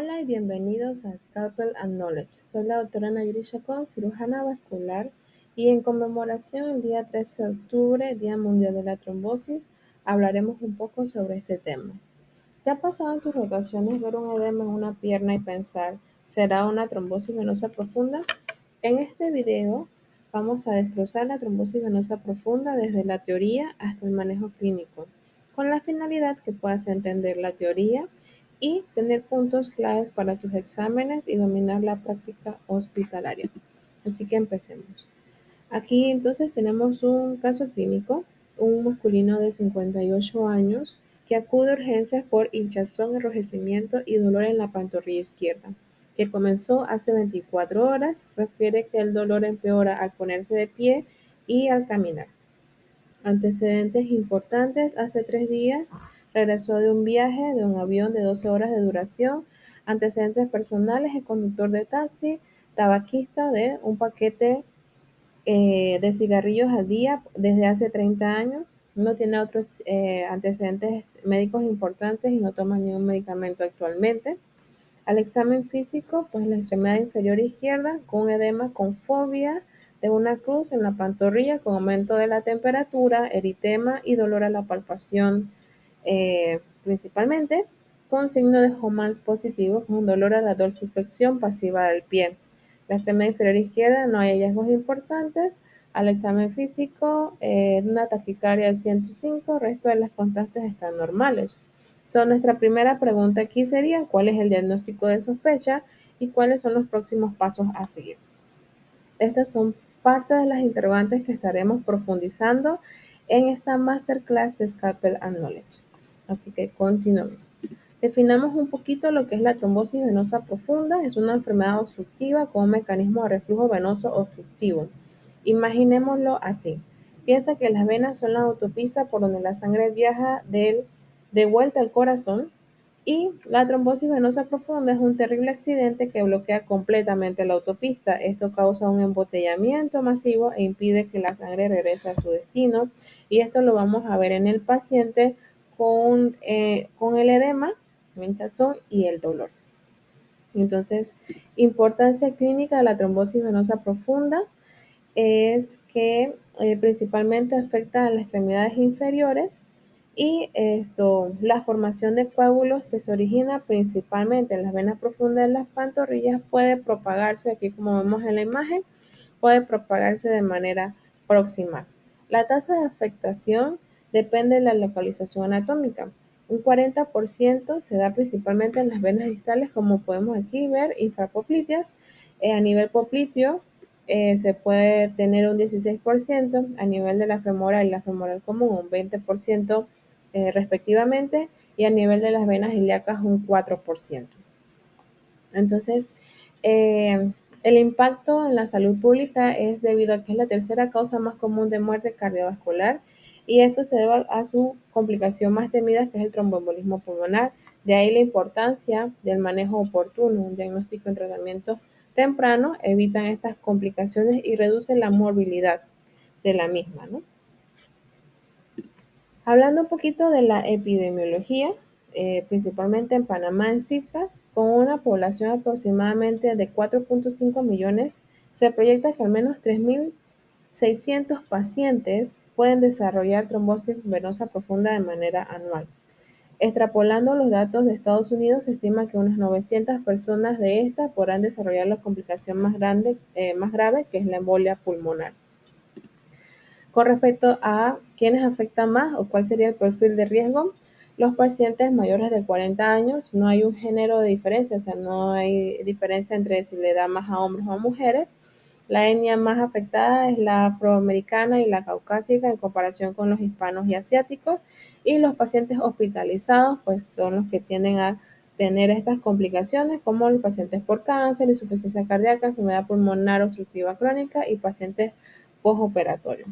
Hola y bienvenidos a Scalpel and Knowledge. Soy la doctora Nayuri Chacón, cirujana vascular, y en conmemoración del día 13 de octubre, Día Mundial de la Trombosis, hablaremos un poco sobre este tema. ¿Te ha pasado en tus rotaciones ver un edema en una pierna y pensar, ¿será una trombosis venosa profunda? En este video vamos a desglosar la trombosis venosa profunda desde la teoría hasta el manejo clínico, con la finalidad que puedas entender la teoría y tener puntos claves para tus exámenes y dominar la práctica hospitalaria. Así que empecemos. Aquí entonces tenemos un caso clínico, un masculino de 58 años que acude a urgencias por hinchazón, enrojecimiento y dolor en la pantorrilla izquierda, que comenzó hace 24 horas. Refiere que el dolor empeora al ponerse de pie y al caminar. Antecedentes importantes: hace 3 días regresó de un viaje de un avión de 12 horas de duración. Antecedentes personales: el conductor de taxi, tabaquista de un paquete de cigarrillos al día desde hace 30 años, no tiene otros antecedentes médicos importantes y no toma ningún medicamento actualmente. Al examen físico, pues la extremidad inferior izquierda con edema, con fobia de una cruz en la pantorrilla, con aumento de la temperatura, eritema y dolor a la palpación, principalmente, con signo de Homans positivo, con dolor a la dorsiflexión pasiva del pie. La extremidad inferior izquierda no hay hallazgos importantes. Al examen físico, una taquicardia al 105, el resto de las constantes están normales. Nuestra primera pregunta aquí sería: ¿cuál es el diagnóstico de sospecha y cuáles son los próximos pasos a seguir? Estas son parte de las interrogantes que estaremos profundizando en esta masterclass de Scalpel and Knowledge. Así que continuemos. Definamos un poquito lo que es la trombosis venosa profunda. Es una enfermedad obstructiva con un mecanismo de reflujo venoso obstructivo. Imaginémoslo así. Piensa que las venas son la autopista por donde la sangre viaja de vuelta al corazón, y la trombosis venosa profunda es un terrible accidente que bloquea completamente la autopista. Esto causa un embotellamiento masivo e impide que la sangre regrese a su destino. Y esto lo vamos a ver en el paciente con el edema, el hinchazón y el dolor. Entonces, importancia clínica de la trombosis venosa profunda es que principalmente afecta a las extremidades inferiores, y la formación de coágulos que se origina principalmente en las venas profundas de las pantorrillas puede propagarse, aquí como vemos en la imagen, puede propagarse de manera proximal. La tasa de afectación depende de la localización anatómica. Un 40% se da principalmente en las venas distales, como podemos aquí ver, infrapopliteas. A nivel popliteo se puede tener un 16%, a nivel de la femoral y la femoral común un 20% respectivamente, y a nivel de las venas ilíacas un 4%. Entonces, el impacto en la salud pública es debido a que es la tercera causa más común de muerte cardiovascular, y esto se debe a su complicación más temida, que es el tromboembolismo pulmonar. De ahí la importancia del manejo oportuno. Un diagnóstico en tratamiento temprano evitan estas complicaciones y reducen la morbilidad de la misma, ¿no? Hablando un poquito de la epidemiología, principalmente en Panamá en cifras, con una población aproximadamente de 4.5 millones, se proyecta que al menos 3.600 pacientes pueden desarrollar trombosis venosa profunda de manera anual. Extrapolando los datos de Estados Unidos, se estima que unas 900 personas de estas podrán desarrollar la complicación más grave, que es la embolia pulmonar. Con respecto a quiénes afectan más o cuál sería el perfil de riesgo, los pacientes mayores de 40 años, no hay un género de diferencia, o sea, no hay diferencia entre si le da más a hombres o a mujeres. La etnia más afectada es la afroamericana y la caucásica en comparación con los hispanos y asiáticos, y los pacientes hospitalizados pues son los que tienden a tener estas complicaciones, como los pacientes por cáncer, insuficiencia cardíaca, enfermedad pulmonar obstructiva crónica y pacientes postoperatorios.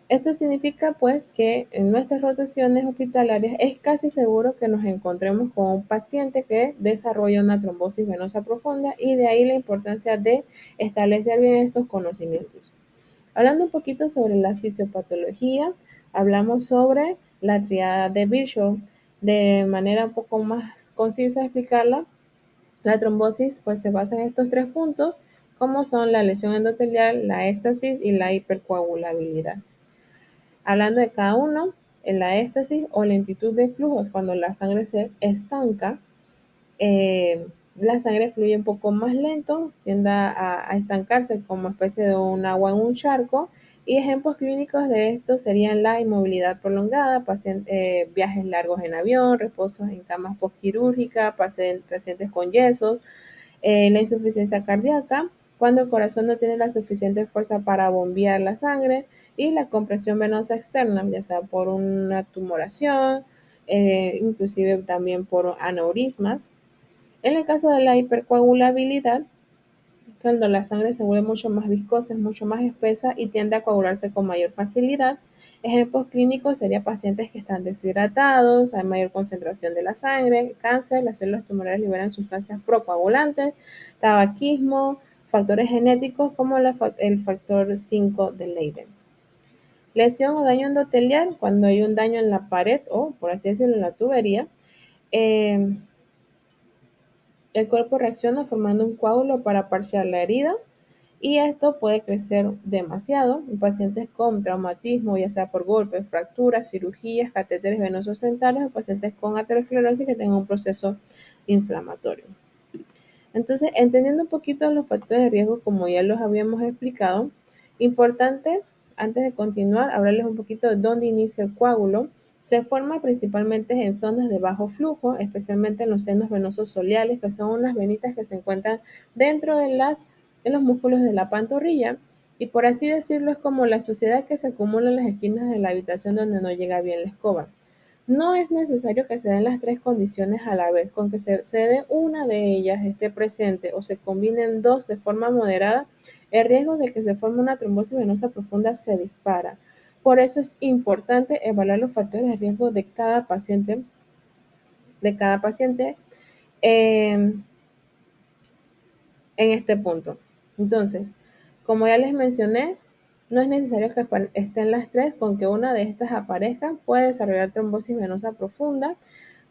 Esto significa pues que en nuestras rotaciones hospitalarias es casi seguro que nos encontremos con un paciente que desarrolla una trombosis venosa profunda, y de ahí la importancia de establecer bien estos conocimientos. Hablando un poquito sobre la fisiopatología, hablamos sobre la triada de Virchow. De manera un poco más concisa explicarla, La trombosis pues se basa en estos tres puntos, como son la lesión endotelial, la éstasis y la hipercoagulabilidad. Hablando de cada uno, en la éstasis o lentitud de flujo es cuando la sangre se estanca, la sangre fluye un poco más lento, tiende a estancarse como especie de un agua en un charco, y ejemplos clínicos de esto serían la inmovilidad prolongada, viajes largos en avión, reposos en camas postquirúrgicas, pacientes con yesos, la insuficiencia cardíaca, cuando el corazón no tiene la suficiente fuerza para bombear la sangre, y la compresión venosa externa, ya sea por una tumoración, inclusive también por aneurismas. En el caso de la hipercoagulabilidad, cuando la sangre se vuelve mucho más viscosa, es mucho más espesa y tiende a coagularse con mayor facilidad. Ejemplos clínicos serían pacientes que están deshidratados, hay mayor concentración de la sangre, cáncer, las células tumorales liberan sustancias procoagulantes, tabaquismo, factores genéticos como el factor 5 de Leiden. Lesión o daño endotelial, cuando hay un daño en la pared o, por así decirlo, en la tubería, eh, el cuerpo reacciona formando un coágulo para parchar la herida, y esto puede crecer demasiado en pacientes con traumatismo, ya sea por golpes, fracturas, cirugías, catéteres venosos centrales o pacientes con aterosclerosis que tengan un proceso inflamatorio. Entonces, entendiendo un poquito los factores de riesgo, como ya los habíamos explicado, importante, antes de continuar, hablarles un poquito de dónde inicia el coágulo. Se forma principalmente en zonas de bajo flujo, especialmente en los senos venosos soleales, que son unas venitas que se encuentran dentro de los músculos de la pantorrilla. Y por así decirlo, es como la suciedad que se acumula en las esquinas de la habitación donde no llega bien la escoba. No es necesario que se den las tres condiciones a la vez, con que se dé una de ellas esté presente o se combinen dos de forma moderada, el riesgo de que se forme una trombosis venosa profunda se dispara. Por eso es importante evaluar los factores de riesgo de cada paciente eh, en este punto. Entonces, como ya les mencioné, no es necesario que estén las tres, con que una de estas aparezca puede desarrollar trombosis venosa profunda.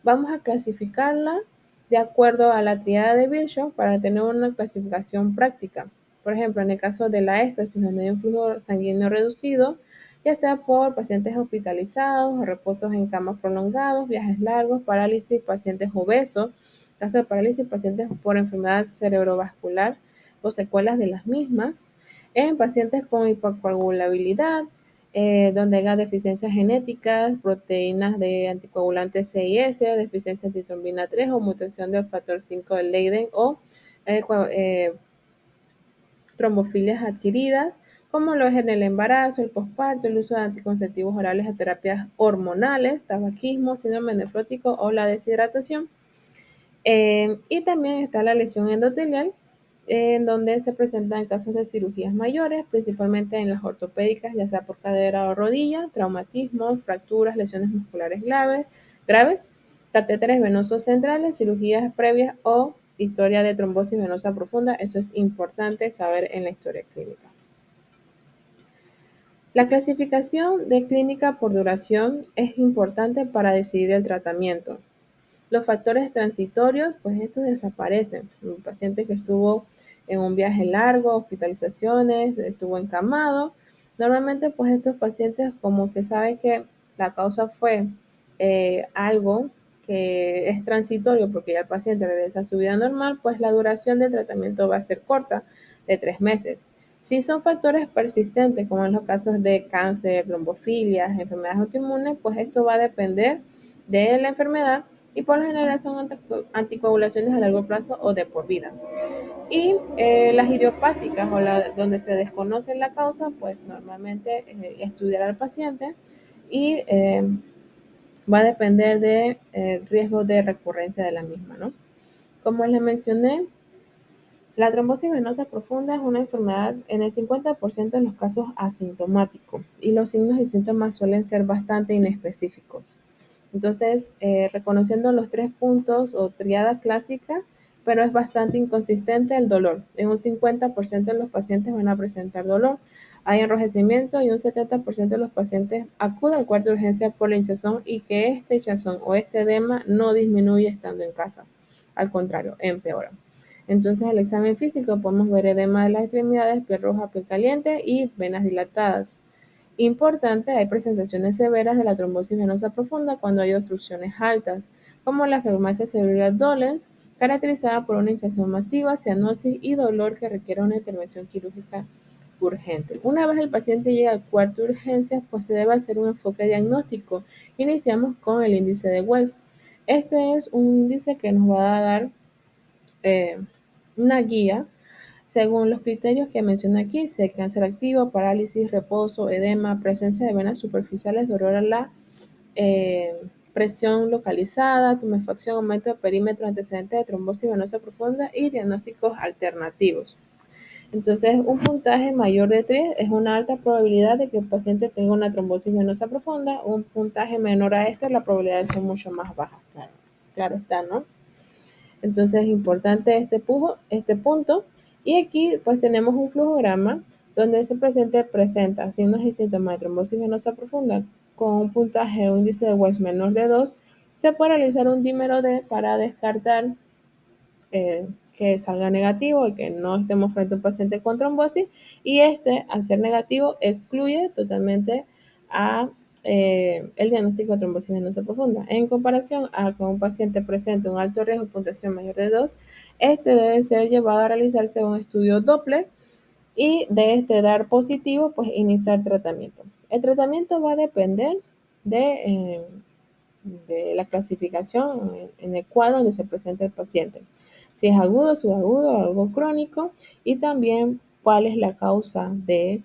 Vamos a clasificarla de acuerdo a la triada de Virchow para tener una clasificación práctica. Por ejemplo, en el caso de la éstasis, donde hay un flujo sanguíneo reducido, ya sea por pacientes hospitalizados, reposos en camas prolongados, viajes largos, parálisis, pacientes obesos, caso de parálisis, pacientes por enfermedad cerebrovascular o secuelas de las mismas, en pacientes con hipercoagulabilidad, donde haya deficiencias genéticas, proteínas de anticoagulantes C y S, deficiencia de trombina 3 o mutación del factor 5 de Leiden o eh, eh, trombofilias adquiridas, como lo es en el embarazo, el posparto, el uso de anticonceptivos orales o terapias hormonales, tabaquismo, síndrome nefrótico o la deshidratación. Y también está la lesión endotelial, en donde se presentan casos de cirugías mayores, principalmente en las ortopédicas, ya sea por cadera o rodilla, traumatismos, fracturas, lesiones musculares graves, catéteres venosos centrales, cirugías previas o historia de trombosis venosa profunda. Eso es importante saber en la historia clínica. La clasificación de clínica por duración es importante para decidir el tratamiento. Los factores transitorios, pues estos desaparecen. Un paciente que estuvo en un viaje largo, hospitalizaciones, estuvo encamado. Normalmente, pues estos pacientes, como se sabe que la causa fue algo que es transitorio porque ya el paciente regresa a su vida normal, pues la duración del tratamiento va a ser corta, de 3 meses. Si son factores persistentes, como en los casos de cáncer, trombofilias, enfermedades autoinmunes, pues esto va a depender de la enfermedad y por lo general son anticoagulaciones a largo plazo o de por vida. Y las idiopáticas o donde se desconoce la causa, pues normalmente estudiar al paciente y va a depender de riesgo de recurrencia de la misma, ¿no? Como les mencioné, la trombosis venosa profunda es una enfermedad en el 50% de los casos asintomático y los signos y síntomas suelen ser bastante inespecíficos. Entonces, reconociendo los tres puntos o triada clásica, pero es bastante inconsistente el dolor. En un 50% de los pacientes van a presentar dolor, hay enrojecimiento y un 70% de los pacientes acuden al cuarto de urgencia por la hinchazón y que este hinchazón o este edema no disminuye estando en casa. al contrario, empeora. Entonces, el examen físico podemos ver edema de las extremidades, piel roja, piel caliente y venas dilatadas. Importante, hay presentaciones severas de la trombosis venosa profunda cuando hay obstrucciones altas, como la fibromialgia cerebral dolens, caracterizada por una hinchazón masiva, cianosis y dolor que requiere una intervención quirúrgica urgente. Una vez el paciente llega al cuarto de urgencias, pues se debe hacer un enfoque diagnóstico. Iniciamos con el índice de Wells. Este es un índice que nos va a dar eh, una guía según los criterios que mencioné aquí, si hay cáncer activo, parálisis, reposo, edema, presencia de venas superficiales, dolor a la presión localizada, tumefacción, aumento de perímetro, antecedentes de trombosis venosa profunda y diagnósticos alternativos. Entonces, un puntaje mayor de 3 es una alta probabilidad de que el paciente tenga una trombosis venosa profunda. Un puntaje menor a este, las probabilidades son mucho más bajas. Claro está, ¿no? Entonces es importante este punto. Y aquí pues tenemos un flujograma donde ese paciente presenta signos y síntomas de trombosis venosa profunda con un puntaje o índice de Wells menor de 2. Se puede realizar un dímero D para descartar que salga negativo y que no estemos frente a un paciente con trombosis, y al ser negativo, excluye totalmente a el diagnóstico de trombosis venosa profunda. En comparación a con un paciente presente un alto riesgo de puntuación mayor de 2, debe ser llevado a realizarse un estudio Doppler y de dar positivo, pues iniciar tratamiento. El tratamiento va a depender de, de la clasificación en el cuadro donde se presenta el paciente. Si es agudo, subagudo, algo crónico, y también cuál es la causa de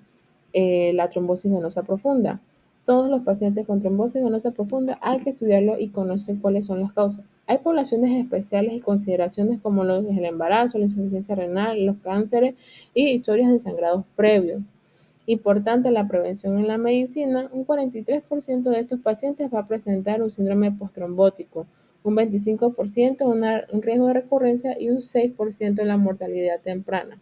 la trombosis venosa profunda. Todos los pacientes con trombosis venosa profunda hay que estudiarlo y conocer cuáles son las causas. Hay poblaciones especiales y consideraciones como el embarazo, la insuficiencia renal, los cánceres y historias de sangrados previos. Importante la prevención en la medicina, un 43% de estos pacientes va a presentar un síndrome postrombótico, un 25% un riesgo de recurrencia y un 6% en la mortalidad temprana.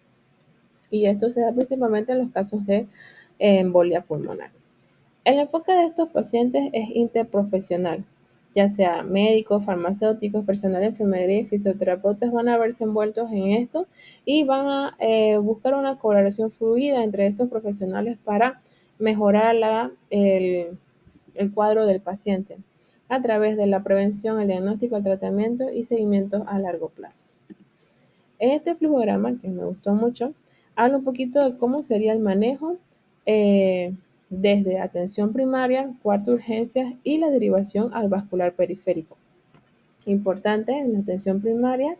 Y esto se da principalmente en los casos de embolia pulmonar. El enfoque de estos pacientes es interprofesional, ya sea médicos, farmacéuticos, personal de enfermería y fisioterapeutas van a verse envueltos en esto y van a buscar una colaboración fluida entre estos profesionales para mejorar el cuadro del paciente a través de la prevención, el diagnóstico, el tratamiento y seguimiento a largo plazo. Este flujograma, que me gustó mucho, habla un poquito de cómo sería el manejo eh, desde atención primaria, cuarta urgencias y la derivación al vascular periférico. Importante en la atención primaria,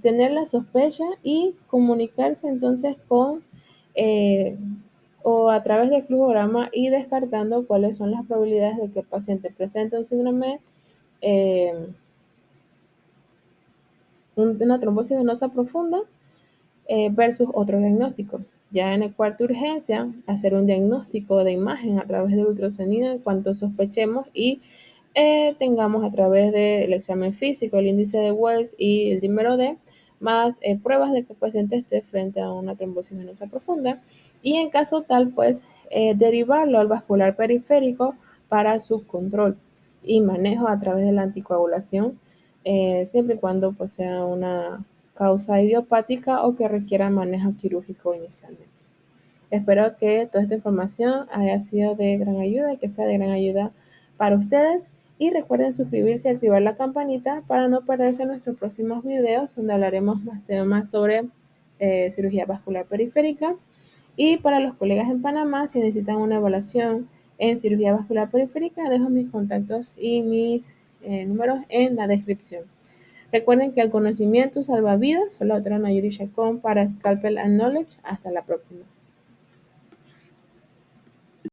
tener la sospecha y comunicarse entonces con o a través del flujograma y descartando cuáles son las probabilidades de que el paciente presente un síndrome eh, una trombosis venosa profunda versus otros diagnósticos. Ya en el cuarto urgencia, hacer un diagnóstico de imagen a través del ultrasonido en cuanto sospechemos y tengamos a través del examen físico, el índice de Wells y el dímero D, más pruebas de que el paciente esté frente a una trombosis venosa profunda. Y en caso tal, pues derivarlo al vascular periférico para su control y manejo a través de la anticoagulación, siempre y cuando pues, sea una causa idiopática o que requiera manejo quirúrgico inicialmente. Espero que toda esta información haya sido de gran ayuda y que sea de gran ayuda para ustedes. Y recuerden suscribirse y activar la campanita para no perderse nuestros próximos videos donde hablaremos más temas sobre cirugía vascular periférica. Y para los colegas en Panamá, si necesitan una evaluación en cirugía vascular periférica, dejo mis contactos y mis números en la descripción. Recuerden que el conocimiento salva vidas. Solo otra Nayuri Chacón para Scalpel and Knowledge. Hasta la próxima.